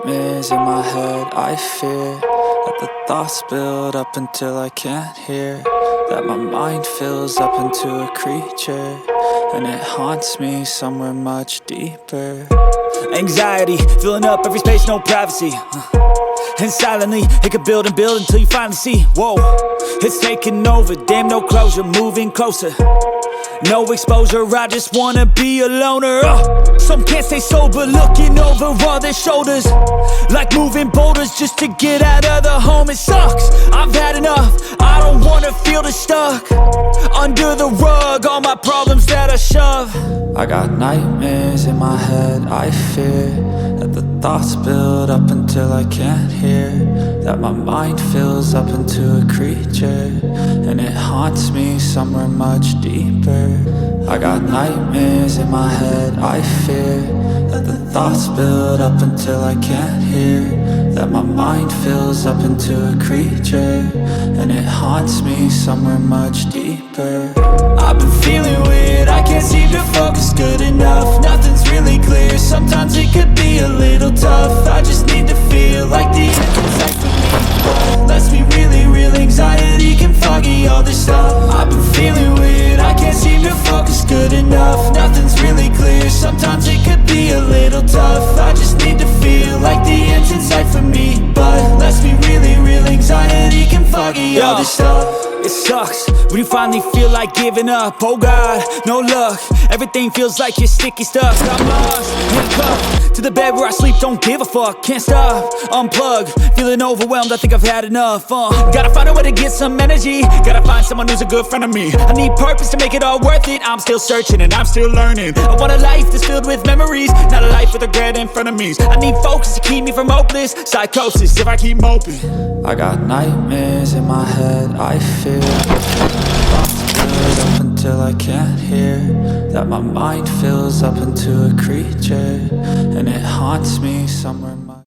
nightmares in my head. I fear that the thoughts build up until I can't hear, that my mind fills up into a creature, and it haunts me somewhere much deeper. Anxiety, filling up every space, no privacy. And silently, it could build and build until you finally see, whoa, it's taking over, damn no closure, moving closer. No exposure, I just wanna be a loner. Some can't stay sober, looking over all their shoulders, like moving boulders just to get out of the home. It sucks, I've had enough, I don't wanna feel the stuck under the rug, all my problems that I shove. I got nightmares in my head. I fear that the thoughts build up until I can't hear, that my mind fills up into a creature, and it haunts me somewhere much deeper. I got nightmares in my head. I fear that the thoughts build up until I can't hear, that my mind fills up into a creature, and it haunts me somewhere much deeper. I've been feeling weird, I can't seem to focus good enough. Nothing's really clear, sometimes it could be a little tough. I just need to feel like the end inside for me. Let's be really real, anxiety can foggy all this stuff. I've been feeling weird, I can't seem to focus good enough. Nothing's really clear, sometimes it could be a little tough. I just need to feel like the end's inside for me. But let's be really real, anxiety can foggy all this stuff. It sucks when you finally feel like giving up. Oh God, no luck, everything feels like you're sticky stuck. I'm lost, handcuffed to the bed where I sleep, don't give a fuck. Can't stop, unplug, feeling overwhelmed, I think I've had enough. Gotta find a way to get some energy, gotta find someone who's a good friend of me. I need purpose to make it all worth it, I'm still searching and I'm still learning. I want a life that's filled with memories, not a life with regret and frenemies. I need focus to keep me from hopeless psychosis if I keep moping. I got nightmares in my head. I fear thoughts build up until I can't hear, that my mind fills up into a creature, and it haunts me somewhere